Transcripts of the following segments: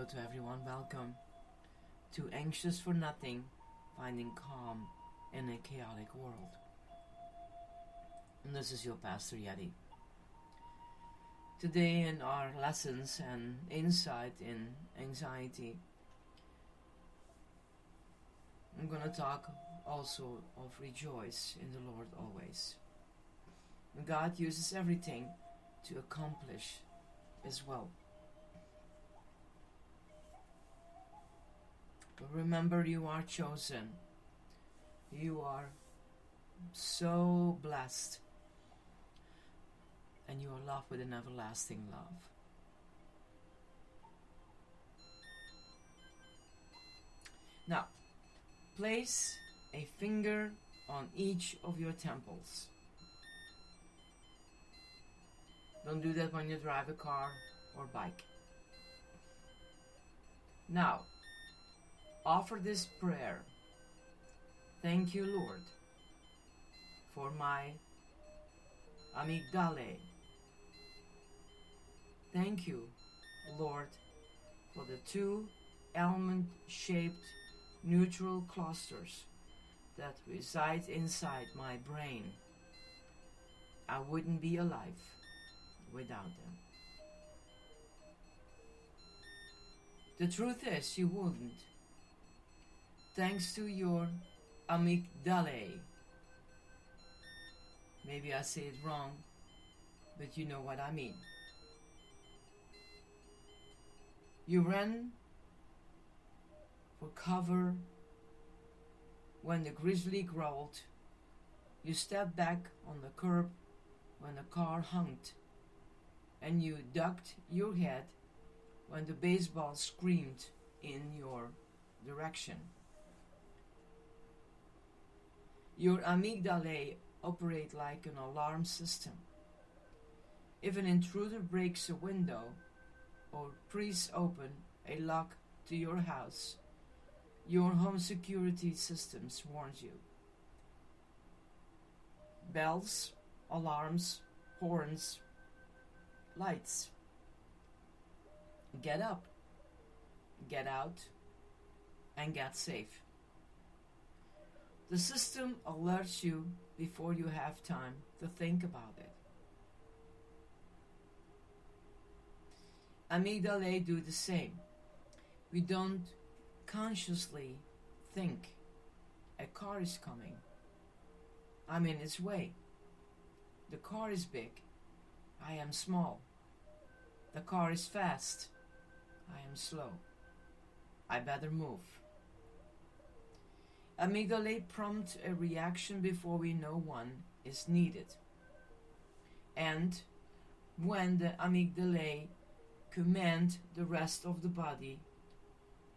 to everyone. Welcome to Anxious for Nothing, Finding Calm in a Chaotic World. And this is your Pastor Yeti. Today in our lessons and insight in anxiety, I'm going to talk also of rejoice in the Lord always. God uses everything to accomplish His will. But remember, you are chosen. You are so blessed. And you are loved with an everlasting love. Now, place a finger on each of your temples. Don't do that when you drive a car or bike. Now, offer this prayer. Thank you, Lord, for my amygdala. Thank you, Lord, for the two almond-shaped neutral clusters that reside inside my brain. I wouldn't be alive without them. The truth is, you wouldn't. Thanks to your amygdala. Maybe I say it wrong, but you know what I mean. You ran for cover when the grizzly growled. You stepped back on the curb when the car honked. And you ducked your head when the baseball screamed in your direction. Your amygdala operate like an alarm system. If an intruder breaks a window or pries open a lock to your house, your home security systems warns you. Bells, alarms, horns, lights. Get up, get out, and get safe. The system alerts you before you have time to think about it. Amygdala do the same. We don't consciously think a car is coming. I'm in its way. The car is big. I am small. The car is fast. I am slow. I better move. Amygdala prompt a reaction before we know one is needed. And when the amygdala command, the rest of the body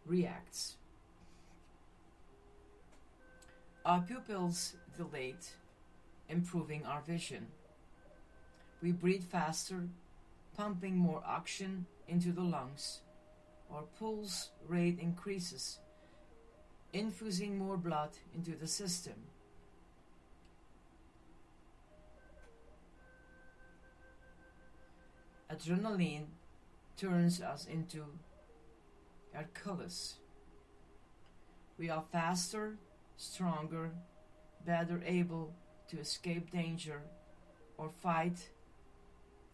reacts. Our pupils dilate, improving our vision. We breathe faster, pumping more oxygen into the lungs. Our pulse rate increases, infusing more blood into the system. Adrenaline turns us into Hercules. We are faster, stronger, better able to escape danger or fight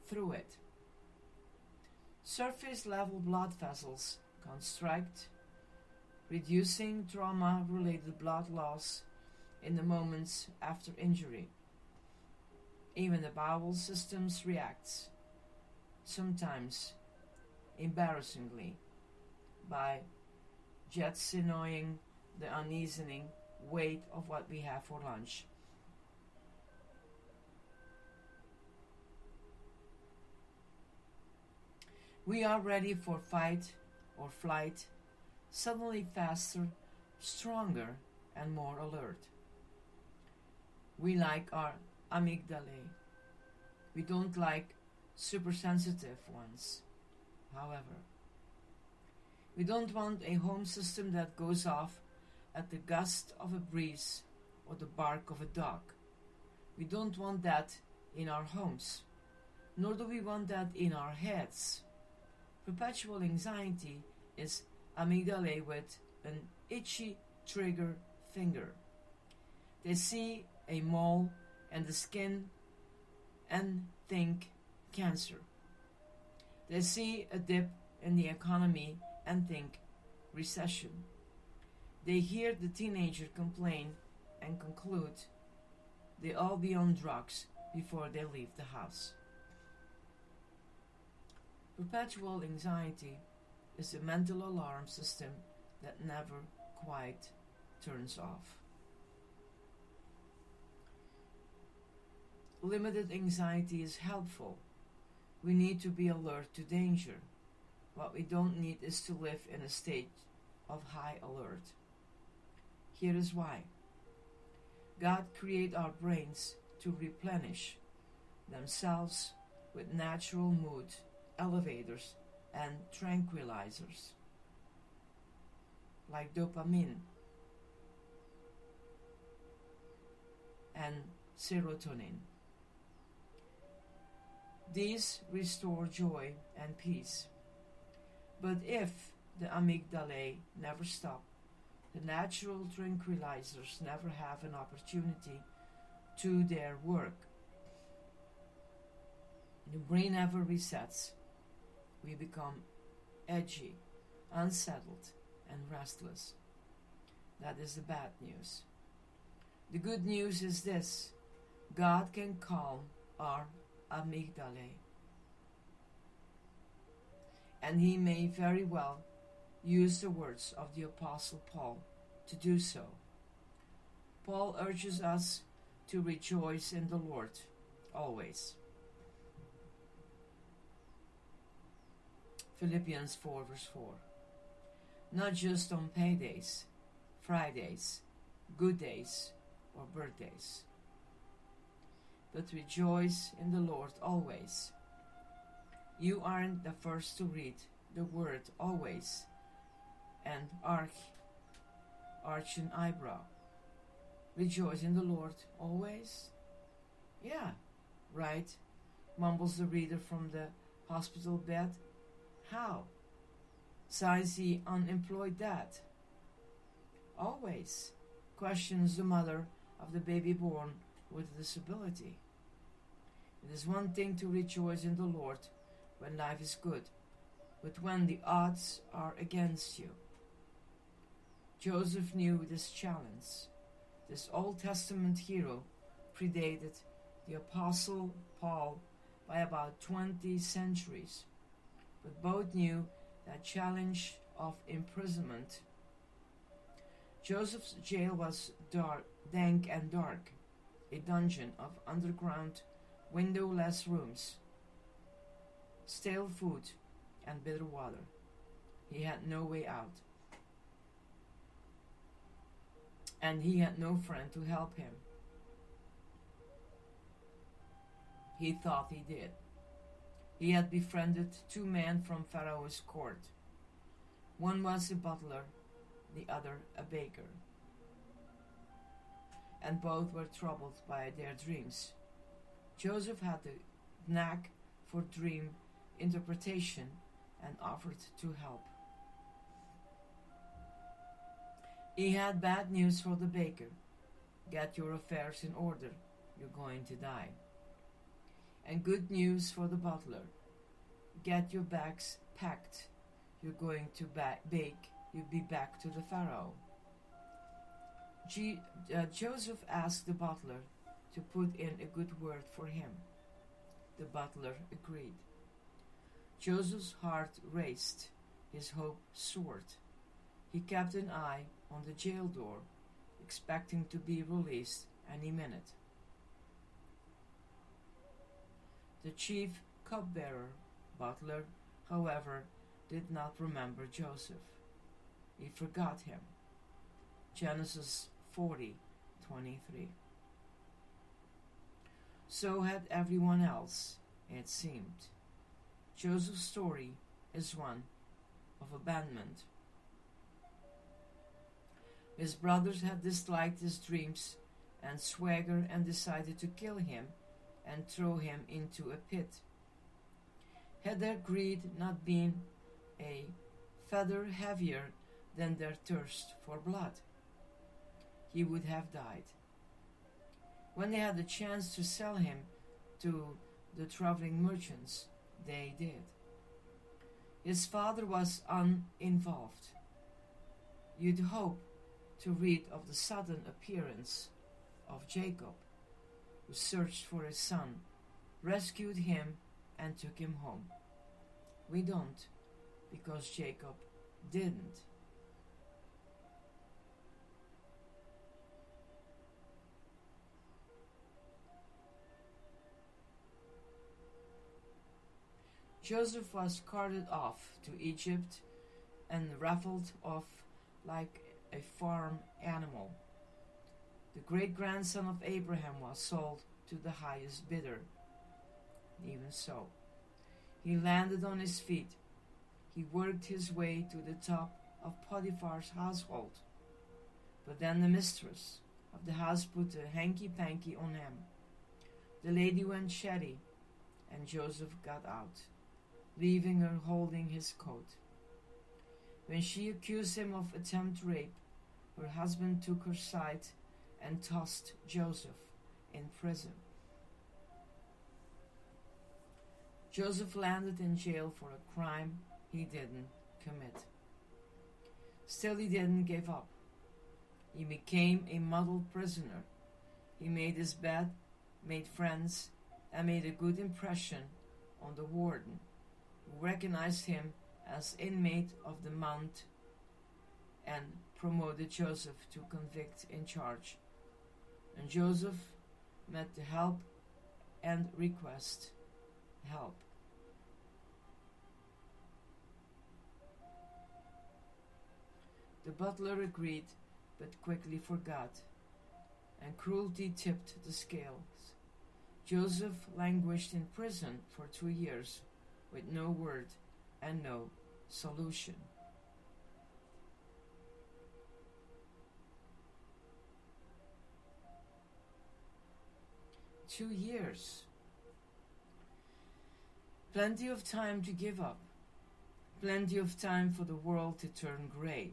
through it. Surface level blood vessels constrict, reducing trauma-related blood loss in the moments after injury. Even the bowel systems reacts, sometimes embarrassingly, by jetsoning the uneasing weight of what we have for lunch. We are ready for fight or flight, suddenly faster, stronger, and more alert. We like our amygdala. We don't like super sensitive ones, however. We don't want a home system that goes off at the gust of a breeze or the bark of a dog. We don't want that in our homes, nor do we want that in our heads. Perpetual anxiety is amygdala with an itchy trigger finger. They see a mole in the skin and think cancer. They see a dip in the economy and think recession. They hear the teenager complain and conclude they'll all be on drugs before they leave the house. Perpetual anxiety is a mental alarm system that never quite turns off. Limited anxiety is helpful. We need to be alert to danger. What we don't need is to live in a state of high alert. Here is why. God created our brains to replenish themselves with natural mood elevators and tranquilizers, like dopamine and serotonin. These restore joy and peace. But if the amygdala never stop, the natural tranquilizers never have an opportunity to their work. The brain never resets. We become edgy, unsettled, and restless. That is the bad news. The good news is this: God can calm our amygdala. And he may very well use the words of the Apostle Paul to do so. Paul urges us to rejoice in the Lord always. Philippians 4 verse 4. Not just on paydays, Fridays, good days, or birthdays, but rejoice in the Lord always. You aren't the first to read the word always and arch an eyebrow. Rejoice in the Lord always? Yeah, right, mumbles the reader from the hospital bed. How? Sighs the unemployed dad. Always, questions the mother of the baby born with a disability. It is one thing to rejoice in the Lord when life is good, but when the odds are against you. Joseph knew this challenge. This Old Testament hero predated the Apostle Paul by about 20 centuries, but both knew that challenge of imprisonment. Joseph's jail was dank and dark, a dungeon of underground, windowless rooms, stale food, and bitter water. He had no way out, and he had no friend to help him. He thought he did. He had befriended 2 men from Pharaoh's court. One was a butler, the other a baker. And both were troubled by their dreams. Joseph had the knack for dream interpretation and offered to help. He had bad news for the baker. Get your affairs in order, you're going to die. And good news for the butler. Get your bags packed, you're going to bake, you'll be back to the Pharaoh. Joseph asked the butler to put in a good word for him. The butler agreed. Joseph's heart raced, his hope soared. He kept an eye on the jail door, expecting to be released any minute. The chief cupbearer, butler, however, did not remember Joseph. He forgot him. Genesis 40:23. So had everyone else, it seemed. Joseph's story is one of abandonment. His brothers had disliked his dreams and swagger and decided to kill him and throw him into a pit. Had their greed not been a feather heavier than their thirst for blood. He would have died. When they had the chance to sell him to the traveling merchants, they did. His father was uninvolved. You'd hope to read of the sudden appearance of Jacob, who searched for his son, rescued him, and took him home. We don't, because Jacob didn't. Joseph was carted off to Egypt and raffled off like a farm animal. The great-grandson of Abraham was sold to the highest bidder. Even so, he landed on his feet. He worked his way to the top of Potiphar's household. But then the mistress of the house put a hanky-panky on him. The lady went chatty, and Joseph got out, leaving her holding his coat. When she accused him of attempt rape, her husband took her side and tossed Joseph in prison. Joseph landed in jail for a crime he didn't commit. Still, he didn't give up. He became a model prisoner. He made his bed, made friends, and made a good impression on the warden, who recognized him as inmate of the Mount and promoted Joseph to convict in charge. And Joseph met the help and request help. The butler agreed, but quickly forgot, and cruelty tipped the scales. Joseph languished in prison for 2 years, with no word and no solution. Two years. Plenty of time to give up. Plenty of time for the world to turn gray.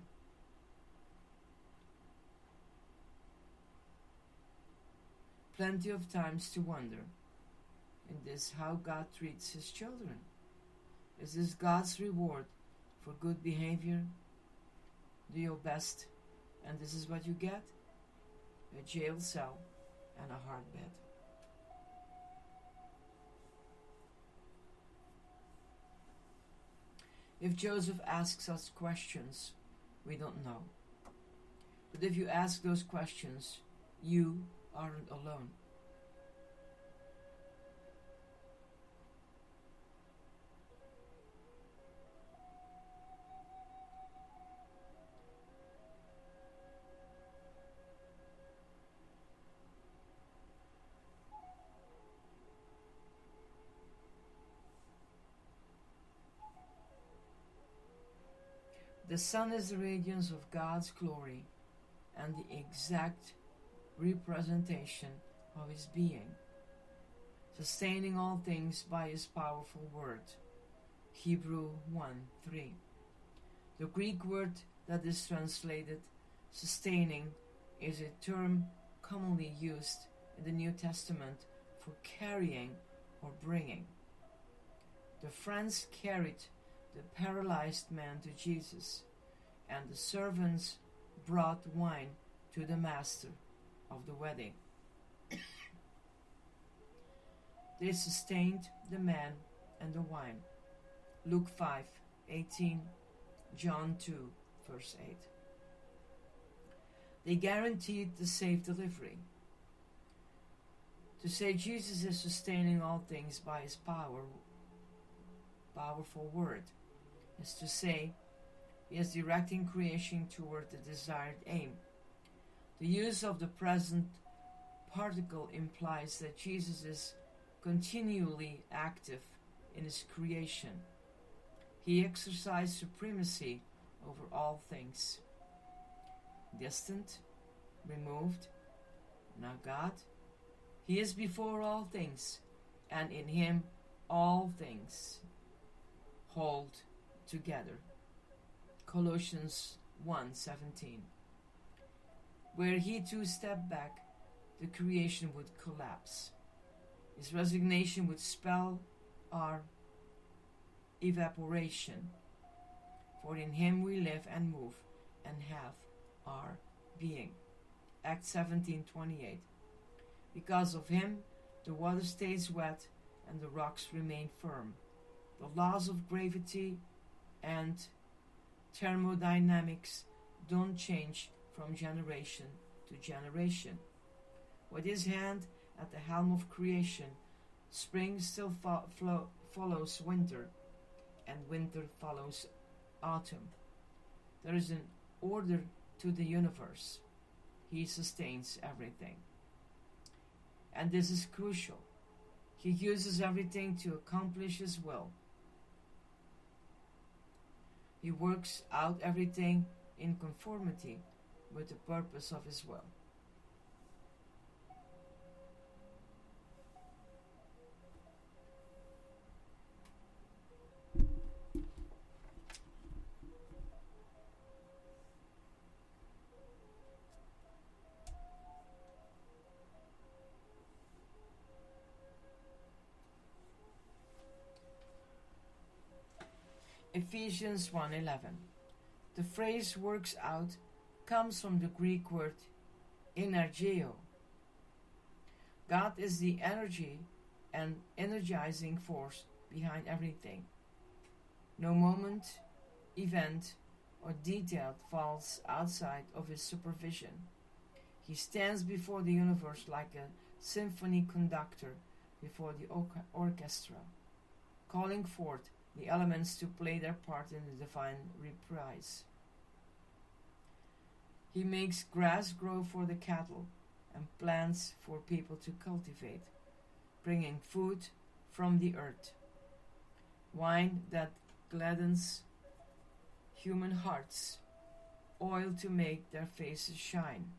Plenty of times to wonder, is this how God treats his children? Is this God's reward for good behavior? Do your best, and this is what you get? A jail cell and a hard bed. If Joseph asks us questions, we don't know. But if you ask those questions, you aren't alone. The sun is the radiance of God's glory and the exact representation of his being, sustaining all things by his powerful word. Hebrew 1:3. The Greek word that is translated sustaining is a term commonly used in the New Testament for carrying or bringing. The friends carried the paralyzed man to Jesus, and the servants brought wine to the master of the wedding. They sustained the man and the wine. Luke 5:18, John 2, verse 8. They guaranteed the safe delivery. To say Jesus is sustaining all things by his powerful word, is to say he is directing creation toward the desired aim. The use of the present particle implies that Jesus is continually active in his creation. He exercised supremacy over all things. Distant, removed, now God, he is before all things, and in him all things hold together. Colossians 1:17. Were he to step back, the creation would collapse. His resignation would spell our evaporation. For in him we live and move and have our being. Acts 17:28. Because of him, the water stays wet and the rocks remain firm. The laws of gravity and thermodynamics don't change from generation to generation. With his hand at the helm of creation, spring still follows winter, and winter follows autumn. There is an order to the universe. He sustains everything. And this is crucial. He uses everything to accomplish his will. He works out everything in conformity with the purpose of his will. Ephesians 1:11. The phrase works out comes from the Greek word energeo. God is the energy and energizing force behind everything. No moment, event, or detail falls outside of his supervision. He stands before the universe like a symphony conductor before the orchestra, calling forth the elements to play their part in the divine reprise. He makes grass grow for the cattle and plants for people to cultivate, bringing food from the earth, wine that gladdens human hearts, oil to make their faces shine,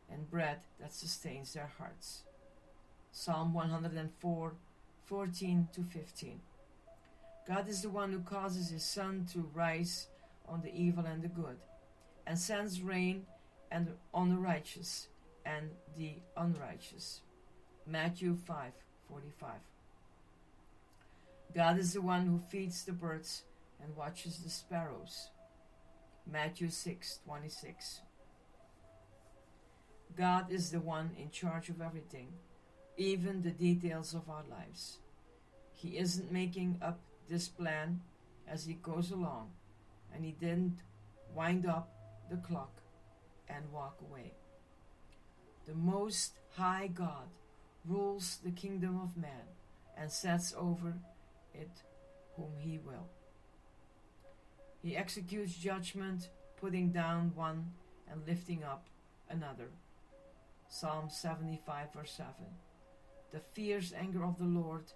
and bread that sustains their hearts. Psalm 104:14-15. God is the one who causes his sun to rise on the evil and the good, and sends rain on the righteous and the unrighteous. Matthew 5:45. God is the one who feeds the birds and watches the sparrows. Matthew 6:26. God is the one in charge of everything, even the details of our lives. He isn't making up this plan as he goes along, and he didn't wind up the clock and walk away. The Most High God rules the kingdom of man and sets over it whom he will. He executes judgment, putting down one and lifting up another. Psalm 75:7. The fierce anger of the Lord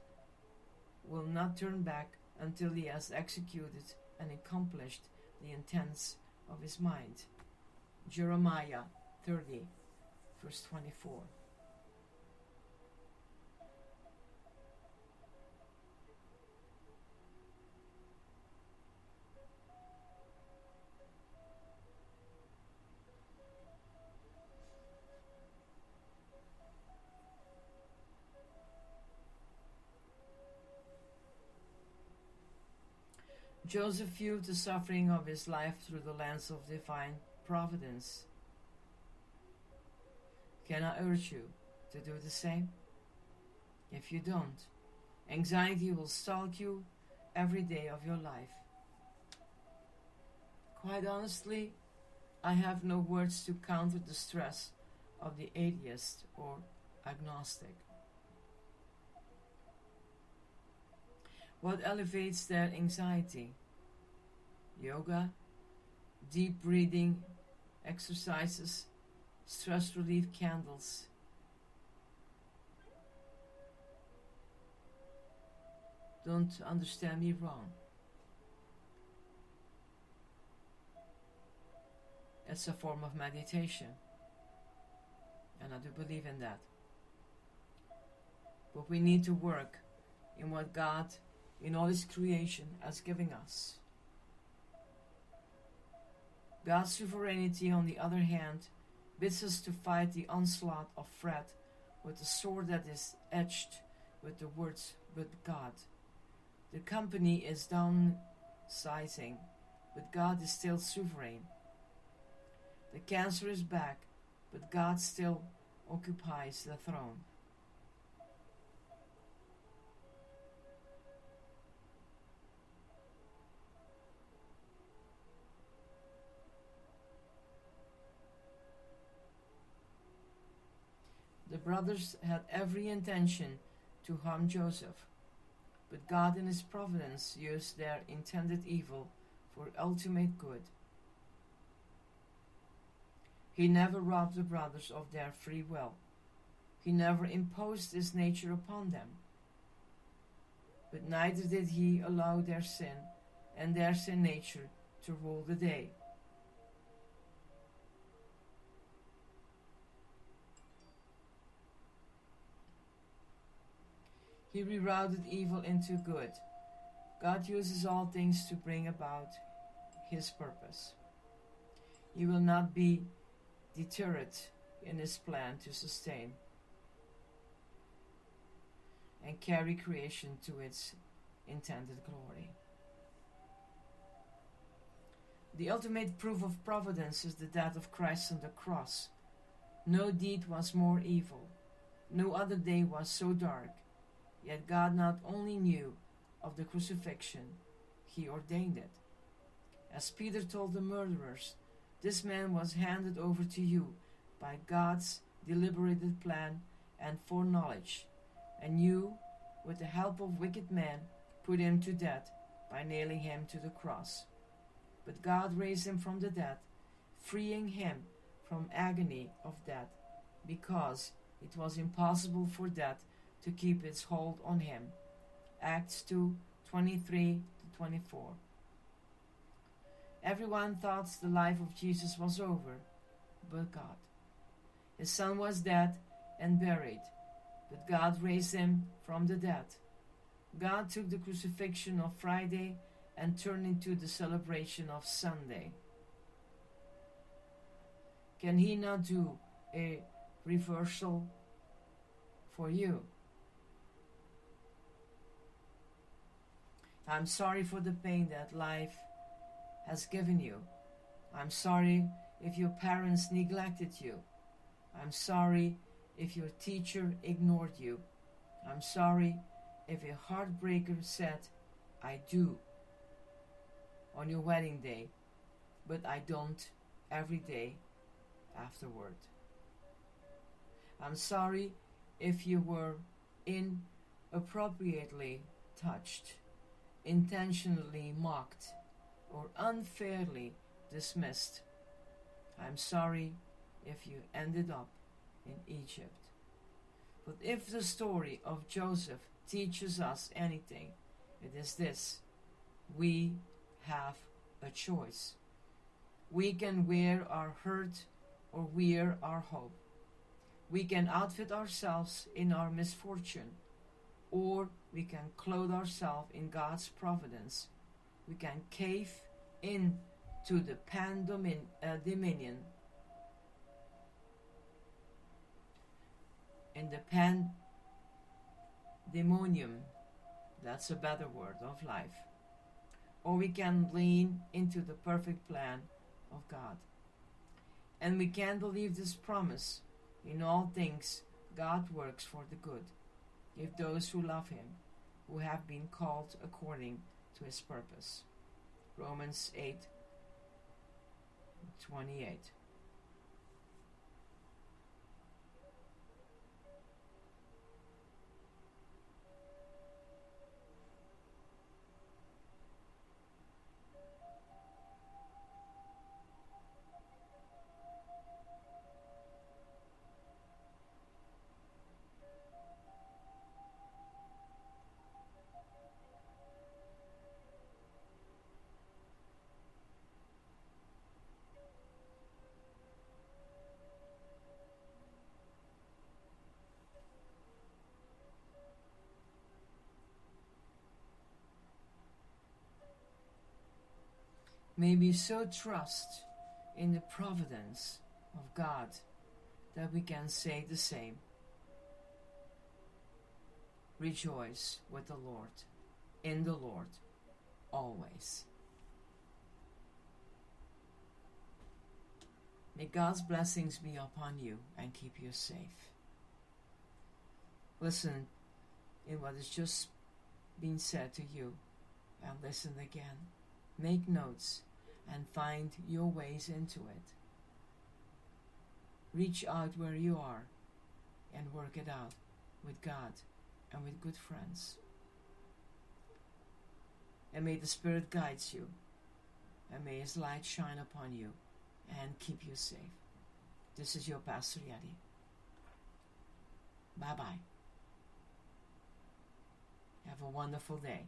will not turn back until he has executed and accomplished the intents of his mind. Jeremiah 30:24. Joseph viewed the suffering of his life through the lens of divine providence. Can I urge you to do the same? If you don't, anxiety will stalk you every day of your life. Quite honestly, I have no words to counter the stress of the atheist or agnostic. What elevates their anxiety? Yoga, deep breathing exercises, stress relief candles. Don't understand me wrong. It's a form of meditation, and I do believe in that. But we need to work in what God, in all his creation, has given us. God's sovereignty, on the other hand, bids us to fight the onslaught of threat with a sword that is edged with the words "but God." The company is downsizing, but God is still sovereign. The cancer is back, but God still occupies the throne. The brothers had every intention to harm Joseph, but God in his providence used their intended evil for ultimate good. He never robbed the brothers of their free will. He never imposed his nature upon them. But neither did he allow their sin and their sin nature to rule the day. He rerouted evil into good. God uses all things to bring about his purpose. He will not be deterred in his plan to sustain and carry creation to its intended glory. The ultimate proof of providence is the death of Christ on the cross. No deed was more evil. No other day was so dark. Yet God not only knew of the crucifixion, he ordained it. As Peter told the murderers, this man was handed over to you by God's deliberated plan and foreknowledge, and you, with the help of wicked men, put him to death by nailing him to the cross. But God raised him from the dead, freeing him from agony of death, because it was impossible for death to keep its hold on him. Acts 2:23-24. Everyone thought the life of Jesus was over, but God. His son was dead and buried, but God raised him from the dead. God took the crucifixion of Friday and turned into the celebration of Sunday. Can he not do a reversal for you? I'm sorry for the pain that life has given you. I'm sorry if your parents neglected you. I'm sorry if your teacher ignored you. I'm sorry if a heartbreaker said, "I do," on your wedding day, but "I don't" every day afterward. I'm sorry if you were inappropriately touched, intentionally mocked, or unfairly dismissed. I'm sorry if you ended up in Egypt. But if the story of Joseph teaches us anything, it is this: we have a choice. We can wear our hurt or wear our hope. We can outfit ourselves in our misfortune, or we can clothe ourselves in God's providence. We can cave in to the pandemonium, that's a better word, of life. Or we can lean into the perfect plan of God. And we can believe this promise: in all things God works for the good, if those who love him, who have been called according to his purpose. Romans 8:28. May we so trust in the providence of God that we can say the same. Rejoice with the Lord, in the Lord, always. May God's blessings be upon you and keep you safe. Listen in what has just been said to you and listen again. Make notes and find your ways into it. Reach out where you are and work it out with God and with good friends. And may the Spirit guide you, and may His light shine upon you and keep you safe. This is your Pastor Yadi. Bye-bye. Have a wonderful day.